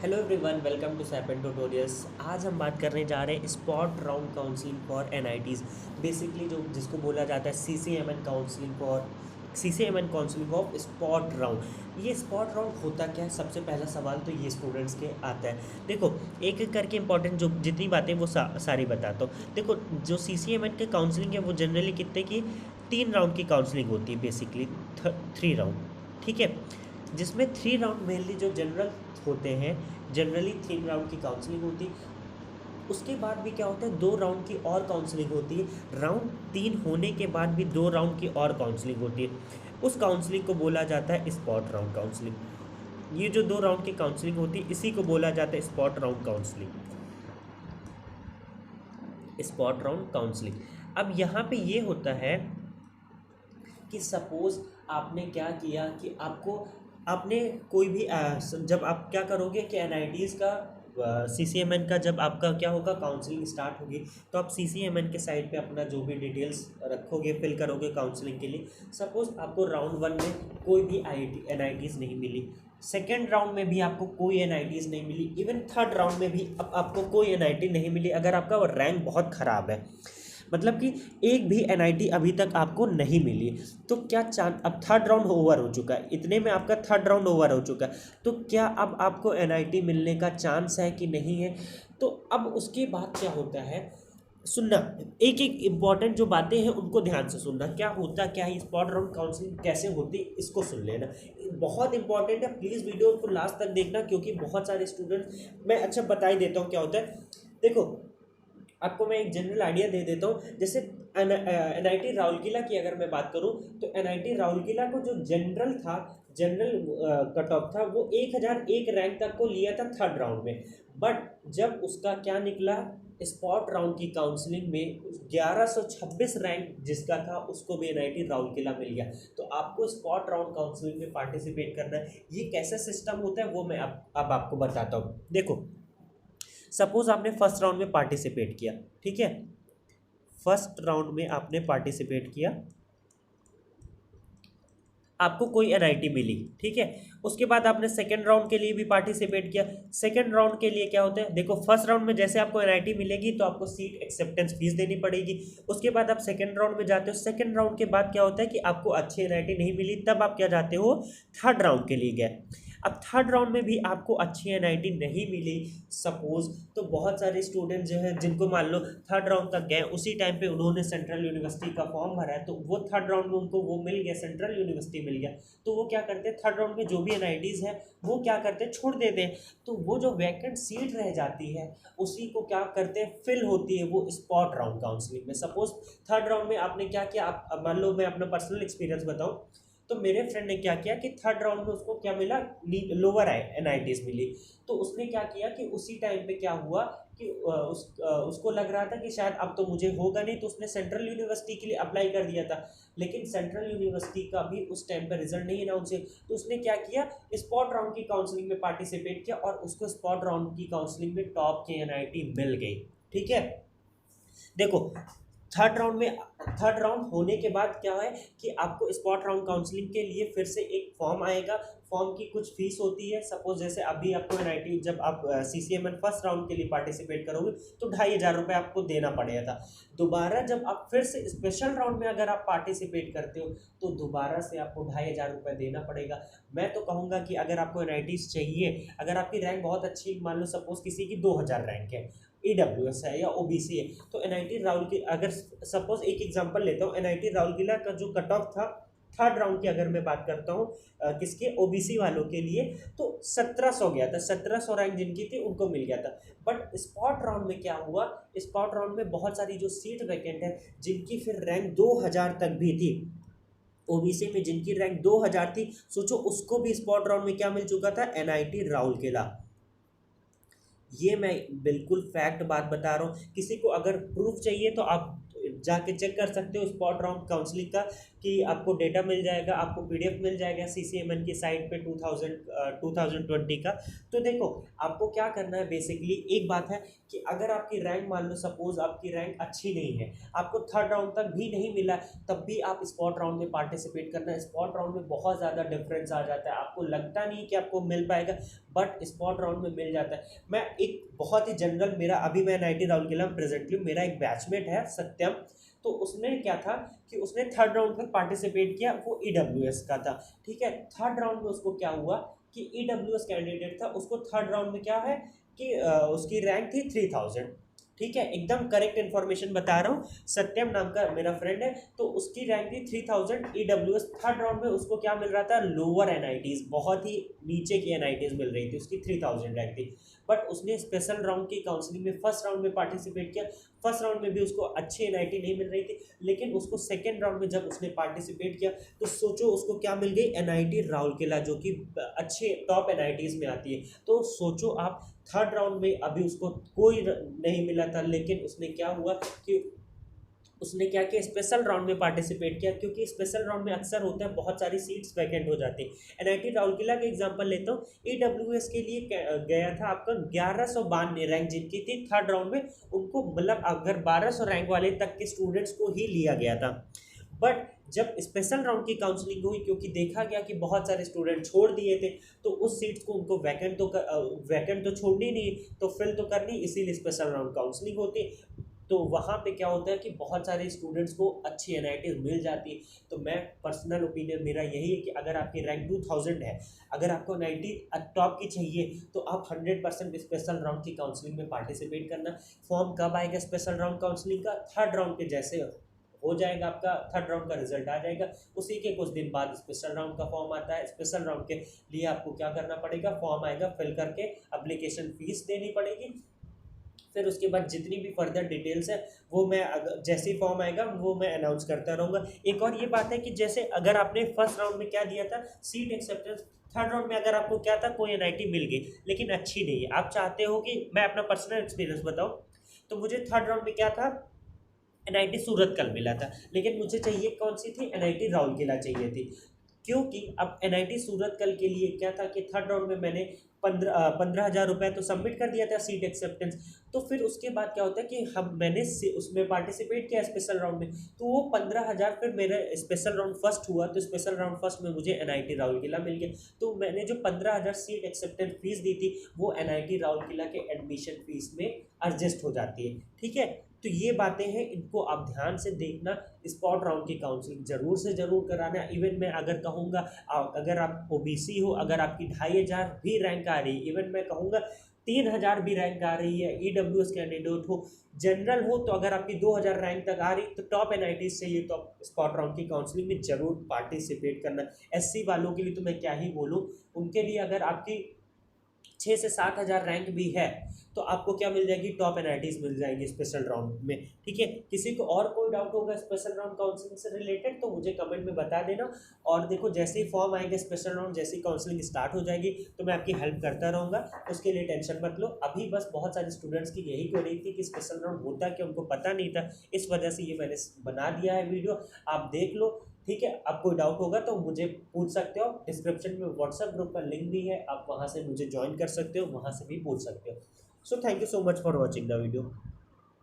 Hello everyone, welcome to Saipan tutorials. आज हम बात करने जा रहे हैं spot round counselling for NITs. Basically जो जिसको बोला जाता है CCMN counselling of spot round. ये स्पॉट राउंड होता क्या है? सबसे पहला सवाल तो ये स्टूडेंट्स के आता है। देखो, एक एक करके इंपॉर्टेंट जो जितनी बातें वो सारी बताता हूँ। देखो, जो सीसीएमएन के काउंसलिंग है वो जनरली कितने की 3 राउंड की काउंसलिंग होती है, बेसिकली 3 राउंड। ठीक है, जिसमें 3 राउंड मेनली जो जनरल होते हैं, जनरली 3 राउंड की काउंसलिंग होती है। उसके बाद भी क्या होता है, 2 राउंड की और काउंसलिंग होती है। राउंड 3 होने के बाद भी 2 राउंड की और काउंसलिंग होती है। उस काउंसलिंग को बोला जाता है स्पॉट राउंड काउंसलिंग। ये जो 2 राउंड की काउंसलिंग होती है इसी को बोला जाता है spot round counselling. Spot round counselling. अब यहाँ पे ये होता है कि सपोज आपने क्या किया कि आपने कोई भी जब आप क्या करोगे कि एनआईटीज़ का सीसीएमएन का जब आपका क्या होगा, काउंसलिंग स्टार्ट होगी, तो आप सीसीएमएन के साइड पे अपना जो भी डिटेल्स रखोगे, फिल करोगे काउंसलिंग के लिए। सपोज आपको राउंड 1 में कोई भी एनआईटीज़ नहीं मिली, सेकेंड राउंड में भी आपको कोई एनआईटीज़ नहीं मिली, इवन थर्ड राउंड में भी अब आपको कोई एनआईटी नहीं मिली। अगर आपका रैंक बहुत ख़राब है, मतलब कि एक भी एनआईटी अभी तक आपको नहीं मिली, तो क्या चांस, अब थर्ड राउंड ओवर हो चुका है, इतने में आपका थर्ड राउंड ओवर हो चुका है, तो क्या अब आपको एनआईटी मिलने का चांस है कि नहीं है? तो अब उसके बाद क्या होता है, सुनना, एक एक इम्पॉर्टेंट जो बातें हैं उनको ध्यान से सुनना। क्या होता क्या है, स्पॉट राउंड काउंसलिंग कैसे होती है, इसको सुन लेना। बहुत इंपॉर्टेंट है, प्लीज़ वीडियो को लास्ट तक देखना, क्योंकि बहुत सारे स्टूडेंट्स, मैं अच्छा बता ही देता हूँ क्या होता है। देखो, आपको मैं एक जनरल आइडिया दे देता हूँ। जैसे एनआईटी राउरकेला की अगर मैं बात करूँ, तो एनआईटी राउरकेला को जो जनरल कट ऑफ था वो 1001 रैंक तक को लिया था थर्ड राउंड में। बट जब उसका क्या निकला, स्पॉट राउंड की काउंसलिंग में 1126 रैंक जिसका था उसको भी एनआईटी राउरकेला मिल गया। तो आपको स्पॉट राउंड काउंसलिंग में पार्टिसिपेट करना है। ये कैसा सिस्टम होता है वो मैं अब आपको बताता हूँ। देखो, सपोज आपने फर्स्ट राउंड में पार्टिसिपेट किया, ठीक है, फर्स्ट राउंड में आपने पार्टिसिपेट किया, आपको कोई एनआईटी मिली, ठीक है। उसके बाद आपने सेकंड राउंड के लिए भी पार्टिसिपेट किया। सेकंड राउंड के लिए क्या होता है, देखो, फर्स्ट राउंड में जैसे आपको एनआईटी मिलेगी तो आपको सीट एक्सेप्टेंस फीस देनी पड़ेगी। उसके बाद आप सेकंड राउंड में जाते हो। सेकंड राउंड के बाद क्या होता है कि आपको अच्छी एनआईटी नहीं मिली, तब आप क्या जाते हो, थर्ड राउंड के लिए गए। अब थर्ड राउंड में भी आपको अच्छी एनआईटी नहीं मिली सपोज, तो बहुत सारे स्टूडेंट जो हैं जिनको मान लो थर्ड राउंड तक गए, उसी टाइम पे उन्होंने सेंट्रल यूनिवर्सिटी का फॉर्म भरा है, तो वो थर्ड राउंड में उनको वो मिल गया, सेंट्रल यूनिवर्सिटी मिल गया। तो वो क्या करते हैं, थर्ड राउंड में जो भी एनआईटीज़ हैं वो क्या करते हैं, छोड़ देते हैं। तो वो जो वैकेंट सीट रह जाती है उसी को क्या करते हैं, फिल होती है वो स्पॉट राउंड काउंसलिंग में। सपोज थर्ड राउंड में आपने क्या किया, आप अब मान लो मैं अपना पर्सनल एक्सपीरियंस बताऊं, तो मेरे फ्रेंड ने क्या किया कि थर्ड राउंड में उसको क्या मिला, लोअर एनआईटीज मिली। तो उसने क्या किया कि उसी टाइम पे क्या हुआ कि उसको लग रहा था कि शायद अब तो मुझे होगा नहीं, तो उसने सेंट्रल यूनिवर्सिटी के लिए अप्लाई कर दिया था। लेकिन सेंट्रल यूनिवर्सिटी का भी उस टाइम पर रिजल्ट नहीं अनाउंस है, तो उसने क्या किया, स्पॉट राउंड की काउंसलिंग में पार्टिसिपेट किया और उसको स्पॉट राउंड की काउंसलिंग में टॉप की एनआईटी मिल गई। ठीक है, देखो, थर्ड राउंड होने के बाद क्या है कि आपको स्पॉट राउंड काउंसलिंग के लिए फिर से एक फॉर्म आएगा। फॉर्म की कुछ फीस होती है। सपोज जैसे अभी आपको एनआईटी, जब आप सीसीएमएन फर्स्ट राउंड के लिए पार्टिसिपेट करोगे तो 2500 रुपये आपको देना पड़ेगा था। दोबारा जब आप फिर से स्पेशल राउंड में अगर आप पार्टिसिपेट करते हो तो दोबारा से आपको 2500 रुपये देना पड़ेगा। मैं तो कहूँगा कि अगर आपको एनआईटी चाहिए, अगर आपकी रैंक बहुत अच्छी, मान लो सपोज किसी की 2000 रैंक है, ईडब्ल्यूएस है या ओबीसी है, तो एनआईटी राउल की, अगर सपोज एक एग्जांपल लेता हूँ, एनआईटी राउरकेला का जो कट ऑफ था थर्ड राउंड की, अगर मैं बात करता हूँ किसके, ओबीसी वालों के लिए, तो 1700 गया था। 1700 रैंक जिनकी थी उनको मिल गया था। बट स्पॉट राउंड में क्या हुआ, स्पॉट राउंड में बहुत सारी जो सीट वैकेंट है जिनकी फिर रैंक 2000 तक भी थी, ओबीसी में जिनकी रैंक 2000 थी, सोचो उसको भी स्पॉट राउंड में क्या मिल चुका था, एनआईटी राउरकेला। ये मैं बिल्कुल फैक्ट बात बता रहा हूँ। किसी को अगर प्रूफ चाहिए तो आप जाके चेक कर सकते हो स्पॉट राउंड काउंसलिंग का, कि आपको डेटा मिल जाएगा, आपको पीडीएफ मिल जाएगा सीसीएमएन की साइट पे 2020 का। तो देखो आपको क्या करना है बेसिकली, एक बात है कि अगर आपकी रैंक मान लो सपोज आपकी रैंक अच्छी नहीं है, आपको थर्ड राउंड तक भी नहीं मिला, तब भी आप स्पॉट राउंड में पार्टिसिपेट करना है। स्पॉट राउंड में बहुत ज़्यादा डिफरेंस आ जाता है, आपको लगता नहीं कि आपको मिल पाएगा, बट स्पॉट राउंड में मिल जाता है। मैं एक बहुत ही जनरल, मेरा अभी मैं NIT राउरकेला में प्रेजेंटली, मेरा एक बैचमेट है सत्यम, तो उसने क्या था कि उसने थर्ड राउंड तक पार्टिसिपेट किया, वो EWS का था, ठीक है। थर्ड राउंड में उसको क्या हुआ कि EWS कैंडिडेट था, उसको थर्ड राउंड में क्या है कि उसकी रैंक थी 3000, ठीक है, एकदम करेक्ट इन्फॉर्मेशन बता रहा हूँ, सत्यम नाम का मेरा फ्रेंड है, तो उसकी रैंक थी 3000 EWS। थर्ड राउंड में उसको क्या मिल रहा था, लोअर NITs, बहुत ही नीचे की NITs मिल रही थी, उसकी 3000 रैंक थी, बट उसने स्पेशल राउंड की काउंसलिंग में फर्स्ट राउंड में पार्टिसिपेट किया। फर्स्ट राउंड में भी उसको अच्छी NIT नहीं मिल रही थी, लेकिन उसको सेकेंड राउंड में जब उसने पार्टिसिपेट किया तो सोचो उसको क्या मिल गई, NIT राउरकेला, जो कि अच्छे टॉप NITs में आती है। तो सोचो आप, थर्ड राउंड में अभी उसको कोई नहीं मिला था, लेकिन उसने क्या हुआ कि उसने क्या किया, स्पेशल राउंड में पार्टिसिपेट किया, क्योंकि स्पेशल राउंड में अक्सर होता है बहुत सारी सीट्स वैकेंट हो जाती है। NIT राउरकेला का एग्जांपल लेता हूँ, EWS के लिए गया था आपका 1192 रैंक जिनकी थी, थर्ड राउंड में उनको मतलब अगर 1200 रैंक वाले तक के स्टूडेंट्स को ही लिया गया था। बट जब स्पेशल राउंड की काउंसलिंग हुई, क्योंकि देखा गया कि बहुत सारे स्टूडेंट छोड़ दिए थे, तो उस सीट्स को उनको वैकेंट तो छोड़नी नहीं, तो फिल तो करनी, इसीलिए स्पेशल राउंड काउंसलिंग होती है। तो वहाँ पे क्या होता है कि बहुत सारे स्टूडेंट्स को अच्छी NIT मिल जाती है। तो मैं पर्सनल ओपिनियन मेरा यही है कि अगर आपकी रैंक 2000 है, अगर आपको NIT टॉप की चाहिए, तो आप 100% स्पेशल राउंड की काउंसलिंग में पार्टिसिपेट करना। फॉर्म कब आएगा स्पेशल राउंड काउंसलिंग का, थर्ड राउंड के जैसे हो जाएगा, आपका थर्ड राउंड का रिजल्ट आ जाएगा, उसी के कुछ दिन बाद स्पेशल राउंड का फॉर्म आता है। स्पेशल राउंड के लिए आपको क्या करना पड़ेगा, फॉर्म आएगा, फिल करके एप्लीकेशन फीस देनी पड़ेगी। फिर उसके बाद जितनी भी फर्दर डिटेल्स है वो मैं जैसे ही फॉर्म आएगा वो मैं अनाउंस करता रहूँगा। एक और ये बात है कि जैसे अगर आपने फर्स्ट राउंड में क्या दिया था, सीट एक्सेप्टेंस, थर्ड राउंड में अगर आपको क्या था, कोई NIT मिल गई लेकिन अच्छी नहीं है, आप चाहते हो कि मैं अपना पर्सनल एक्सपीरियंस बताऊँ, तो मुझे थर्ड राउंड में क्या था, NIT सूरतकल मिला था, लेकिन मुझे चाहिए कौन सी थी, NIT राउरकेला चाहिए थी। क्योंकि अब NIT सूरतकल के लिए क्या था कि थर्ड राउंड में मैंने 15,000 रुपये तो सबमिट कर दिया था सीट एक्सेप्टेंस। तो फिर उसके बाद क्या होता है कि मैंने उसमें पार्टिसिपेट किया स्पेशल राउंड में, तो वो 15,000 फिर मेरा स्पेशल राउंड फर्स्ट हुआ, तो स्पेशल राउंड फर्स्ट में मुझे NIT राउरकेला मिल गया। तो मैंने जो 15,000 सीट एक्सेप्टेंस फीस दी थी, वो NIT राउरकेला के एडमिशन फीस में एडजस्ट हो जाती है, ठीक है। तो ये बातें हैं, इनको आप ध्यान से देखना। स्पॉट राउंड की काउंसलिंग जरूर से जरूर कराना। इवन मैं अगर कहूँगा, अगर आप OBC हो, अगर आपकी 2500 भी रैंक आ रही है, इवन मैं कहूँगा 3000 भी रैंक आ रही है, EWS कैंडिडेट हो, जनरल हो, तो अगर आपकी 2000 रैंक तक आ रही, तो टॉप NIT चाहिए, तो आप स्पॉट राउंड की काउंसलिंग में जरूर पार्टिसिपेट करना। SC वालों के लिए तो मैं क्या ही बोलूँ, उनके लिए अगर आपकी 6 से 7 हज़ार रैंक भी है, तो आपको क्या मिल जाएगी, टॉप NITs मिल जाएंगी स्पेशल राउंड में, ठीक है। किसी को और कोई डाउट होगा स्पेशल राउंड काउंसलिंग से रिलेटेड, तो मुझे कमेंट में बता देना। और देखो जैसे ही फॉर्म आएंगे स्पेशल राउंड, जैसे ही काउंसलिंग स्टार्ट हो जाएगी, तो मैं आपकी हेल्प करता रहूँगा, उसके लिए टेंशन मत लो। अभी बस बहुत सारे स्टूडेंट्स की यही क्वेरी थी कि स्पेशल राउंड होता क्या, उनको पता नहीं था, इस वजह से ये मैंने बना दिया है वीडियो, आप देख लो, ठीक है। अब कोई डाउट होगा तो मुझे पूछ सकते हो, डिस्क्रिप्शन में व्हाट्सएप ग्रुप का लिंक भी है, आप वहाँ से मुझे ज्वाइन कर सकते हो, वहाँ से भी पूछ सकते हो। So thank you so much for watching the video.